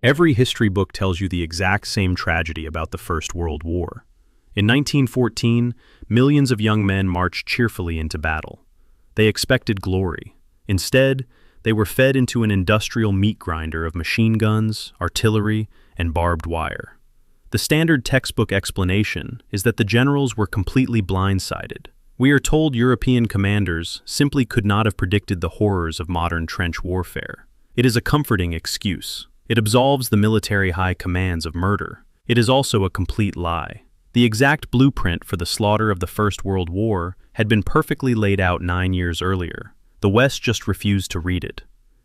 Every history book tells you the exact same tragedy about the First World War. In 1914, millions of young men marched cheerfully into battle. They expected glory. Instead, they were fed into an industrial meat grinder of machine guns, artillery, and barbed wire. The standard textbook explanation is that the generals were completely blindsided. We are told European commanders simply could not have predicted the horrors of modern trench warfare. It is a comforting excuse. It absolves the military high commands of murder. It is also a complete lie. The exact blueprint for the slaughter of the First World War had been perfectly laid out 9 years earlier. The West just refused to read it.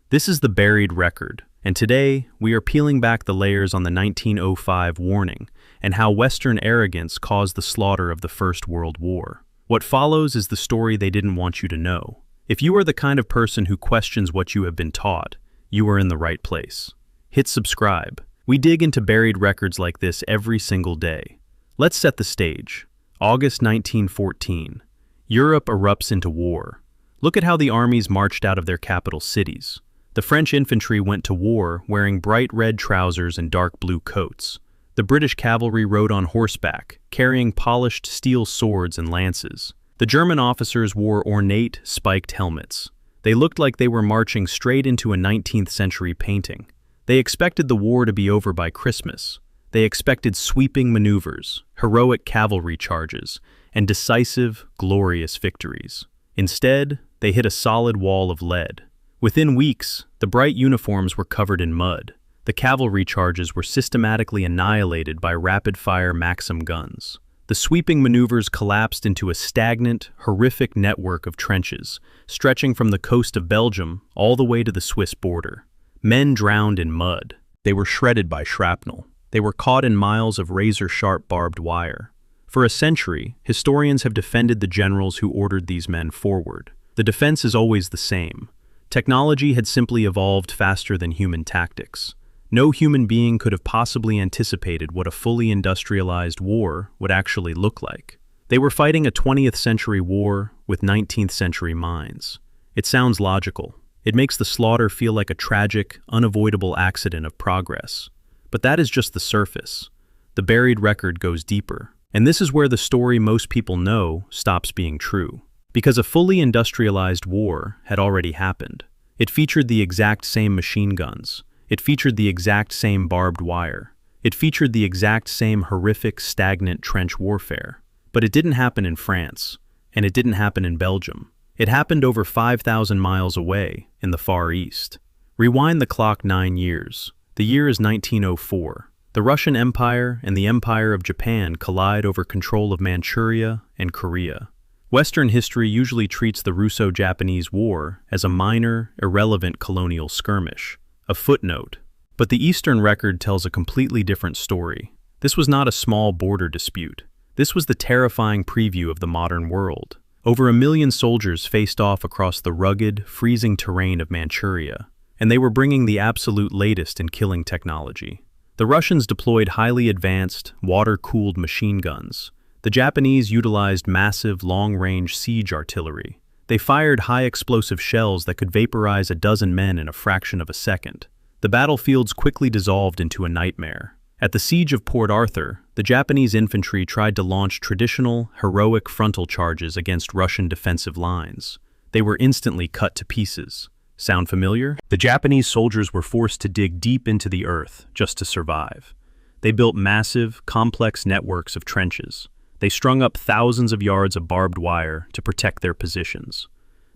This is the buried record, and today we are peeling back the layers on the 1905 warning and how Western arrogance caused the slaughter of the First World War. What follows is the story they didn't want you to know. If you are the kind of person who questions what you have been taught, you are in the right place. Hit subscribe. We dig into buried records like this every single day. Let's set the stage. August 1914. Europe erupts into war. Look at how the armies marched out of their capital cities. The French infantry went to war wearing bright red trousers and dark blue coats. The British cavalry rode on horseback, carrying polished steel swords and lances. The German officers wore ornate, spiked helmets. They looked like they were marching straight into a 19th century painting. They expected the war to be over by Christmas. They expected sweeping maneuvers, heroic cavalry charges, and decisive, glorious victories. Instead, they hit a solid wall of lead. Within weeks, the bright uniforms were covered in mud. The cavalry charges were systematically annihilated by rapid-fire Maxim guns. The sweeping maneuvers collapsed into a stagnant, horrific network of trenches, stretching from the coast of Belgium all the way to the Swiss border. Men drowned in mud. They were shredded by shrapnel. They were caught in miles of razor-sharp barbed wire. For a century, historians have defended the generals who ordered these men forward. The defense is always the same. Technology had simply evolved faster than human tactics. No human being could have possibly anticipated what a fully industrialized war would actually look like. They were fighting a 20th century war with 19th century minds. It sounds logical. It makes the slaughter feel like a tragic, unavoidable accident of progress. But that is just the surface. The buried record goes deeper. And this is where the story most people know stops being true. Because a fully industrialized war had already happened. It featured the exact same machine guns. It featured the exact same barbed wire. It featured the exact same horrific, stagnant trench warfare. But it didn't happen in France. And it didn't happen in Belgium. It happened over 5,000 miles away, in the Far East. Rewind the clock 9 years. The year is 1904. The Russian Empire and the Empire of Japan collide over control of Manchuria and Korea. Western history usually treats the Russo-Japanese War as a minor, irrelevant colonial skirmish, a footnote. But the Eastern record tells a completely different story. This was not a small border dispute. This was the terrifying preview of the modern world. Over 1 million soldiers faced off across the rugged, freezing terrain of Manchuria, and they were bringing the absolute latest in killing technology. The Russians deployed highly advanced, water-cooled machine guns. The Japanese utilized massive, long-range siege artillery. They fired high-explosive shells that could vaporize a dozen men in a fraction of a second. The battlefields quickly dissolved into a nightmare. At the Siege of Port Arthur, the Japanese infantry tried to launch traditional, heroic frontal charges against Russian defensive lines. They were instantly cut to pieces. Sound familiar? The Japanese soldiers were forced to dig deep into the earth just to survive. They built massive, complex networks of trenches. They strung up thousands of yards of barbed wire to protect their positions.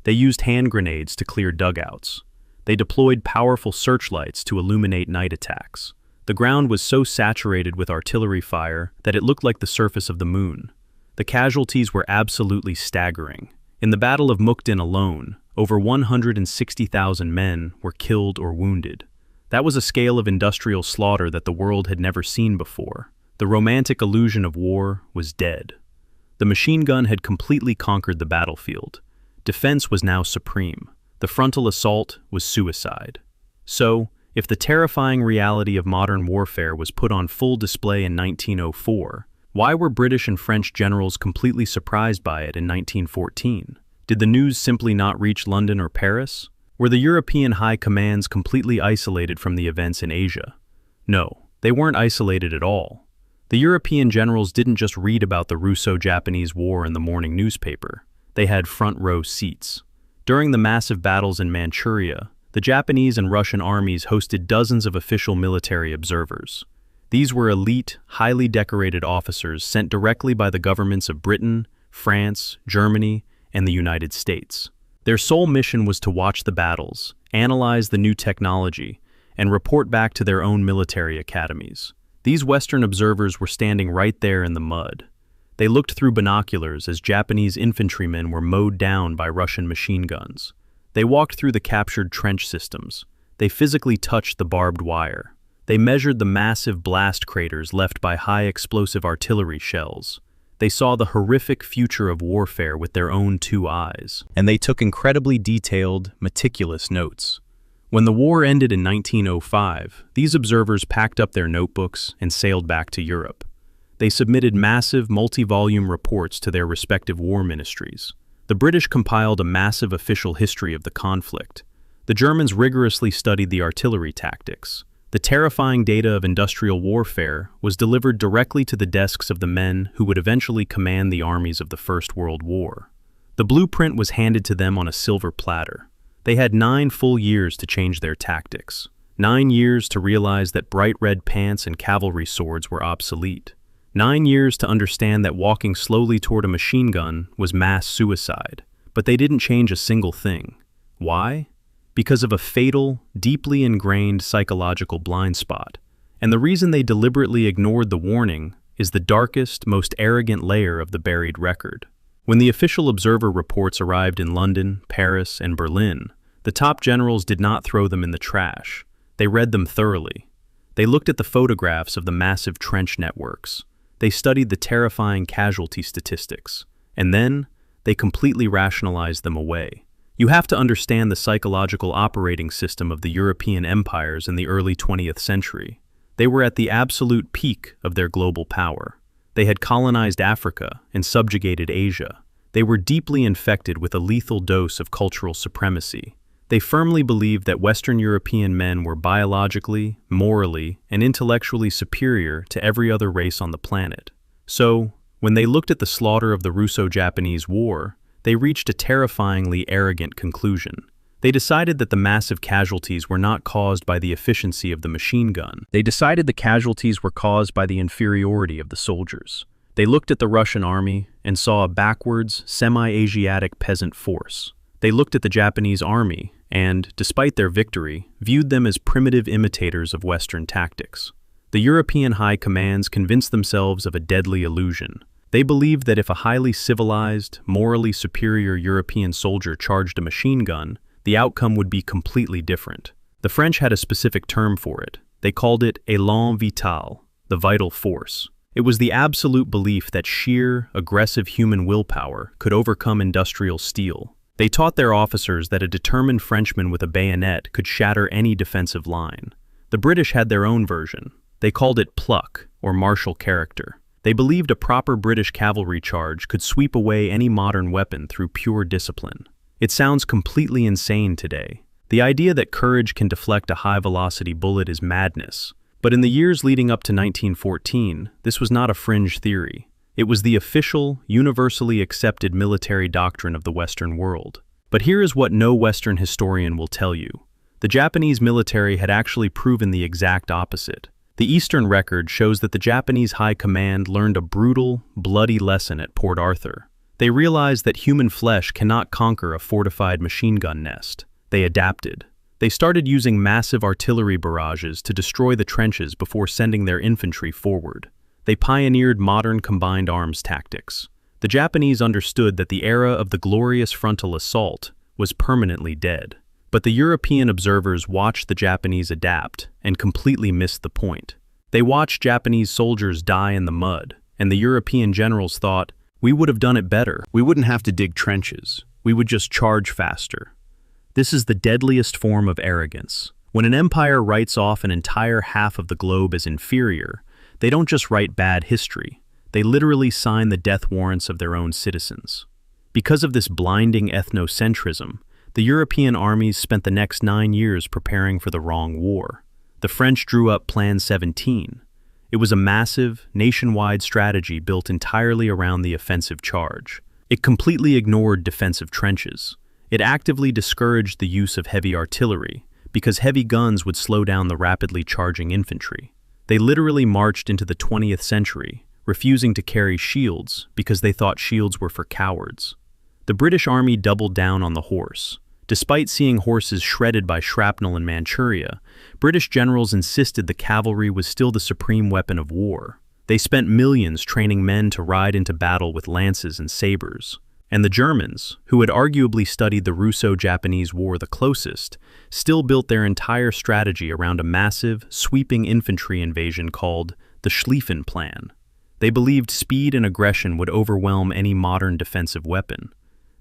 They used hand grenades to clear dugouts. They deployed powerful searchlights to illuminate night attacks. The ground was so saturated with artillery fire that it looked like the surface of the moon. The casualties were absolutely staggering. In the Battle of Mukden alone, over 160,000 men were killed or wounded. That was a scale of industrial slaughter that the world had never seen before. The romantic illusion of war was dead. The machine gun had completely conquered the battlefield. Defense was now supreme. The frontal assault was suicide. So, if the terrifying reality of modern warfare was put on full display in 1904, why were British and French generals completely surprised by it in 1914? Did the news simply not reach London or Paris? Were the European high commands completely isolated from the events in Asia? No, they weren't isolated at all. The European generals didn't just read about the Russo-Japanese War in the morning newspaper. They had front-row seats. During the massive battles in Manchuria, the Japanese and Russian armies hosted dozens of official military observers. These were elite, highly decorated officers sent directly by the governments of Britain, France, Germany, and the United States. Their sole mission was to watch the battles, analyze the new technology, and report back to their own military academies. These Western observers were standing right there in the mud. They looked through binoculars as Japanese infantrymen were mowed down by Russian machine guns. They walked through the captured trench systems. They physically touched the barbed wire. They measured the massive blast craters left by high-explosive artillery shells. They saw the horrific future of warfare with their own two eyes. And they took incredibly detailed, meticulous notes. When the war ended in 1905, these observers packed up their notebooks and sailed back to Europe. They submitted massive, multi-volume reports to their respective war ministries. The British compiled a massive official history of the conflict. The Germans rigorously studied the artillery tactics. The terrifying data of industrial warfare was delivered directly to the desks of the men who would eventually command the armies of the First World War. The blueprint was handed to them on a silver platter. They had 9 full years to change their tactics. 9 years to realize that bright red pants and cavalry swords were obsolete. 9 years to understand that walking slowly toward a machine gun was mass suicide. But they didn't change a single thing. Why? Because of a fatal, deeply ingrained psychological blind spot. And the reason they deliberately ignored the warning is the darkest, most arrogant layer of the buried record. When the official observer reports arrived in London, Paris, and Berlin, the top generals did not throw them in the trash. They read them thoroughly. They looked at the photographs of the massive trench networks. They studied the terrifying casualty statistics. And then, they completely rationalized them away. You have to understand the psychological operating system of the European empires in the early 20th century. They were at the absolute peak of their global power. They had colonized Africa and subjugated Asia. They were deeply infected with a lethal dose of cultural supremacy. They firmly believed that Western European men were biologically, morally, and intellectually superior to every other race on the planet. So, when they looked at the slaughter of the Russo-Japanese War, they reached a terrifyingly arrogant conclusion. They decided that the massive casualties were not caused by the efficiency of the machine gun. They decided the casualties were caused by the inferiority of the soldiers. They looked at the Russian army and saw a backwards, semi-Asiatic peasant force. They looked at the Japanese army and, despite their victory, viewed them as primitive imitators of Western tactics. The European high commands convinced themselves of a deadly illusion. They believed that if a highly civilized, morally superior European soldier charged a machine gun, the outcome would be completely different. The French had a specific term for it. They called it élan vital, the vital force. It was the absolute belief that sheer, aggressive human willpower could overcome industrial steel. They taught their officers that a determined Frenchman with a bayonet could shatter any defensive line. The British had their own version. They called it pluck, or martial character. They believed a proper British cavalry charge could sweep away any modern weapon through pure discipline. It sounds completely insane today. The idea that courage can deflect a high-velocity bullet is madness. But in the years leading up to 1914, this was not a fringe theory. It was the official, universally accepted military doctrine of the Western world. But here is what no Western historian will tell you. The Japanese military had actually proven the exact opposite. The Eastern record shows that the Japanese High Command learned a brutal, bloody lesson at Port Arthur. They realized that human flesh cannot conquer a fortified machine gun nest. They adapted. They started using massive artillery barrages to destroy the trenches before sending their infantry forward. They pioneered modern combined arms tactics. The Japanese understood that the era of the glorious frontal assault was permanently dead. But the European observers watched the Japanese adapt and completely missed the point. They watched Japanese soldiers die in the mud, and the European generals thought, we would have done it better. We wouldn't have to dig trenches. We would just charge faster. This is the deadliest form of arrogance. When an empire writes off an entire half of the globe as inferior, they don't just write bad history. They literally sign the death warrants of their own citizens. Because of this blinding ethnocentrism, the European armies spent the next 9 years preparing for the wrong war. The French drew up Plan 17. It was a massive, nationwide strategy built entirely around the offensive charge. It completely ignored defensive trenches. It actively discouraged the use of heavy artillery, because heavy guns would slow down the rapidly charging infantry. They literally marched into the 20th century, refusing to carry shields because they thought shields were for cowards. The British Army doubled down on the horse. Despite seeing horses shredded by shrapnel in Manchuria, British generals insisted the cavalry was still the supreme weapon of war. They spent millions training men to ride into battle with lances and sabers. And the Germans, who had arguably studied the Russo-Japanese War the closest, still built their entire strategy around a massive, sweeping infantry invasion called the Schlieffen Plan. They believed speed and aggression would overwhelm any modern defensive weapon.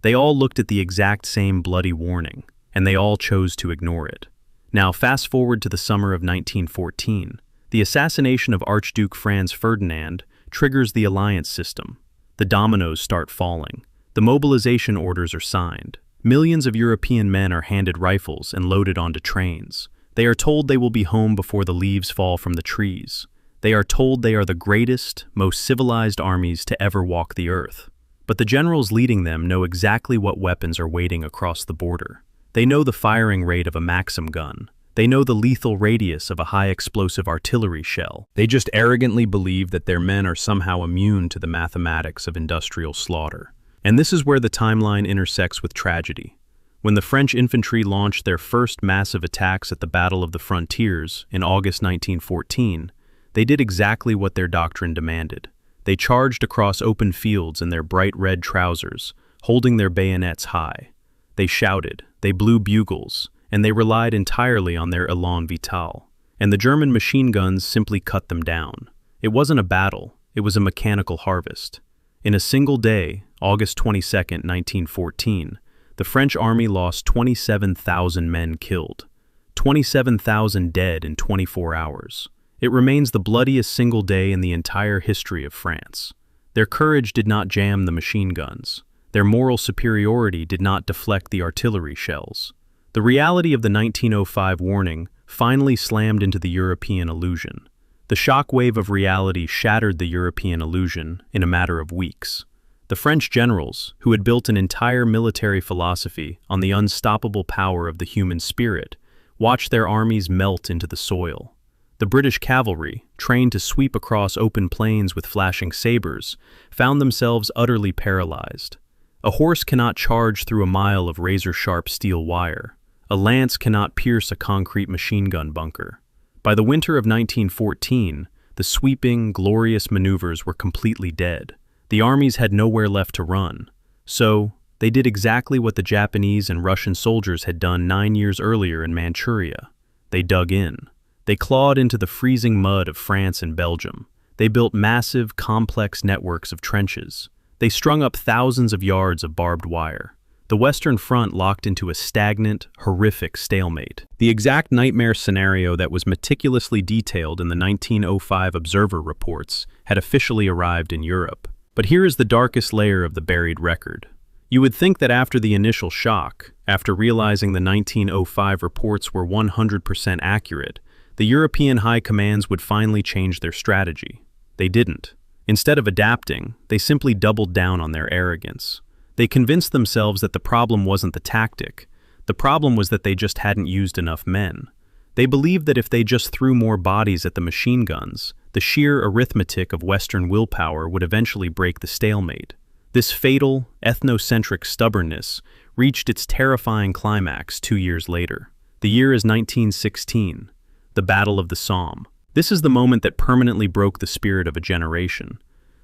They all looked at the exact same bloody warning, and they all chose to ignore it. Now, fast forward to the summer of 1914. The assassination of Archduke Franz Ferdinand triggers the alliance system. The dominoes start falling. The mobilization orders are signed. Millions of European men are handed rifles and loaded onto trains. They are told they will be home before the leaves fall from the trees. They are told they are the greatest, most civilized armies to ever walk the earth. But the generals leading them know exactly what weapons are waiting across the border. They know the firing rate of a Maxim gun. They know the lethal radius of a high-explosive artillery shell. They just arrogantly believe that their men are somehow immune to the mathematics of industrial slaughter. And this is where the timeline intersects with tragedy. When the French infantry launched their first massive attacks at the Battle of the Frontiers in August 1914, they did exactly what their doctrine demanded. They charged across open fields in their bright red trousers, holding their bayonets high. They shouted, they blew bugles, and they relied entirely on their élan vital. And the German machine guns simply cut them down. It wasn't a battle, it was a mechanical harvest. In a single day, August 22, 1914, the French army lost 27,000 men killed, 27,000 dead in 24 hours. It remains the bloodiest single day in the entire history of France. Their courage did not jam the machine guns. Their moral superiority did not deflect the artillery shells. The reality of the 1905 warning finally slammed into the European illusion. The shock wave of reality shattered the European illusion in a matter of weeks. The French generals, who had built an entire military philosophy on the unstoppable power of the human spirit, watched their armies melt into the soil. The British cavalry, trained to sweep across open plains with flashing sabers, found themselves utterly paralyzed. A horse cannot charge through a mile of razor-sharp steel wire. A lance cannot pierce a concrete machine gun bunker. By the winter of 1914, the sweeping, glorious maneuvers were completely dead. The armies had nowhere left to run. So, they did exactly what the Japanese and Russian soldiers had done 9 years earlier in Manchuria. They dug in. They clawed into the freezing mud of France and Belgium. They built massive, complex networks of trenches. They strung up thousands of yards of barbed wire. The Western Front locked into a stagnant, horrific stalemate. The exact nightmare scenario that was meticulously detailed in the 1905 Observer reports had officially arrived in Europe. But here is the darkest layer of the buried record. You would think that after the initial shock, after realizing the 1905 reports were 100% accurate, the European high commands would finally change their strategy. They didn't. Instead of adapting, they simply doubled down on their arrogance. They convinced themselves that the problem wasn't the tactic. The problem was that they just hadn't used enough men. They believed that if they just threw more bodies at the machine guns, the sheer arithmetic of Western willpower would eventually break the stalemate. This fatal, ethnocentric stubbornness reached its terrifying climax 2 years later. The year is 1916. The Battle of the Somme. This is the moment that permanently broke the spirit of a generation.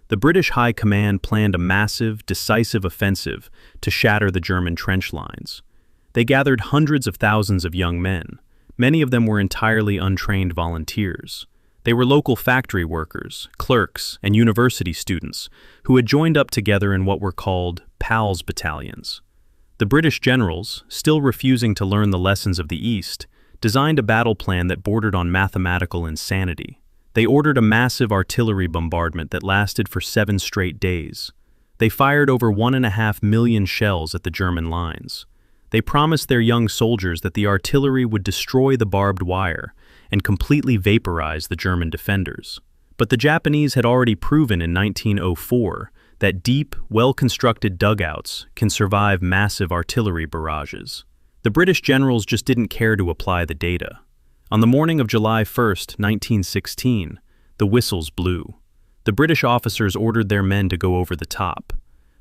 The British High Command planned a massive, decisive offensive to shatter the German trench lines. They gathered hundreds of thousands of young men. Many of them were entirely untrained volunteers. They were local factory workers, clerks, and university students who had joined up together in what were called PALS battalions. The British generals, still refusing to learn the lessons of the East, designed a battle plan that bordered on mathematical insanity. They ordered a massive artillery bombardment that lasted for 7 straight days. They fired over 1.5 million shells at the German lines. They promised their young soldiers that the artillery would destroy the barbed wire and completely vaporized the German defenders. But the Japanese had already proven in 1904 that deep, well-constructed dugouts can survive massive artillery barrages. The British generals just didn't care to apply the data. On the morning of July 1st, 1916, the whistles blew. The British officers ordered their men to go over the top.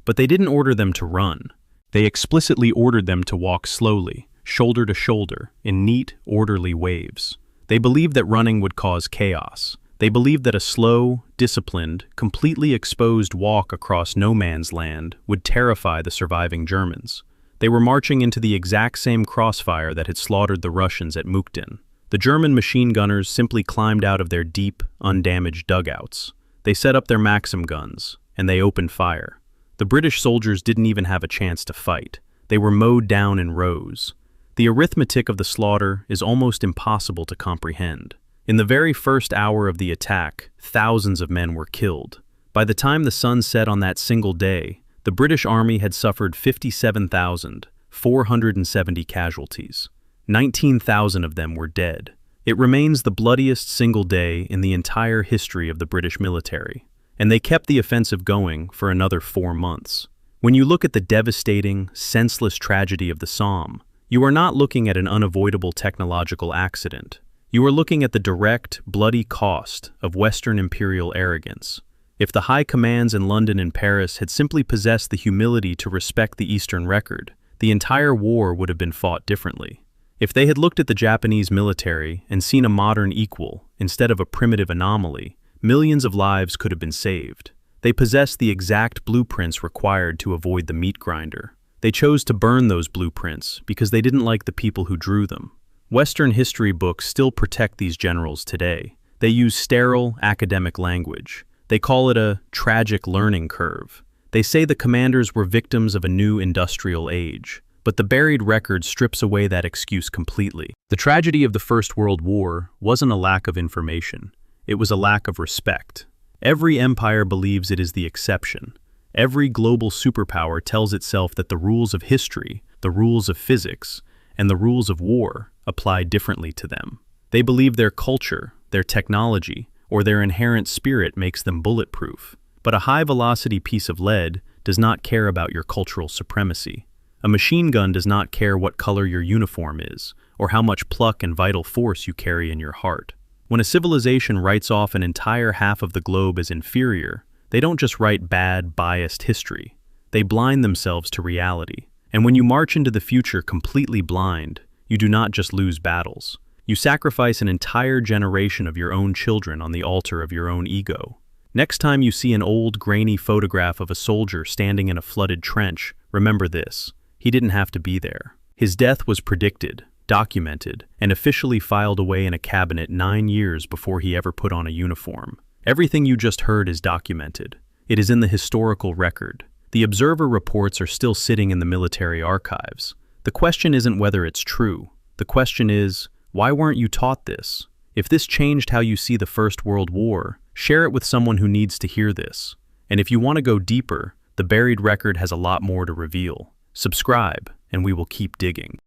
But they didn't order them to run. They explicitly ordered them to walk slowly, shoulder to shoulder, in neat, orderly waves. They believed that running would cause chaos. They believed that a slow, disciplined, completely exposed walk across no man's land would terrify the surviving Germans. They were marching into the exact same crossfire that had slaughtered the Russians at Mukden. The German machine gunners simply climbed out of their deep, undamaged dugouts. They set up their Maxim guns, and they opened fire. The British soldiers didn't even have a chance to fight. They were mowed down in rows. The arithmetic of the slaughter is almost impossible to comprehend. In the very first hour of the attack, thousands of men were killed. By the time the sun set on that single day, the British Army had suffered 57,470 casualties. 19,000 of them were dead. It remains the bloodiest single day in the entire history of the British military, and they kept the offensive going for another 4 months. When you look at the devastating, senseless tragedy of the Somme, you are not looking at an unavoidable technological accident. You are looking at the direct, bloody cost of Western imperial arrogance. If the high commands in London and Paris had simply possessed the humility to respect the Eastern record, the entire war would have been fought differently. If they had looked at the Japanese military and seen a modern equal instead of a primitive anomaly, millions of lives could have been saved. They possessed the exact blueprints required to avoid the meat grinder. They chose to burn those blueprints because they didn't like the people who drew them. Western history books still protect these generals today. They use sterile, academic language. They call it a tragic learning curve. They say the commanders were victims of a new industrial age. But the buried record strips away that excuse completely. The tragedy of the First World War wasn't a lack of information. It was a lack of respect. Every empire believes it is the exception. Every global superpower tells itself that the rules of history, the rules of physics, and the rules of war apply differently to them. They believe their culture, their technology, or their inherent spirit makes them bulletproof. But a high-velocity piece of lead does not care about your cultural supremacy. A machine gun does not care what color your uniform is, or how much pluck and vital force you carry in your heart. When a civilization writes off an entire half of the globe as inferior, they don't just write bad, biased history. They blind themselves to reality. And when you march into the future completely blind, you do not just lose battles. You sacrifice an entire generation of your own children on the altar of your own ego. Next time you see an old, grainy photograph of a soldier standing in a flooded trench, remember this. He didn't have to be there. His death was predicted, documented, and officially filed away in a cabinet 9 years before he ever put on a uniform. Everything you just heard is documented. It is in the historical record. The Observer reports are still sitting in the military archives. The question isn't whether it's true. The question is, why weren't you taught this? If this changed how you see the First World War, share it with someone who needs to hear this. And if you want to go deeper, the buried record has a lot more to reveal. Subscribe, and we will keep digging.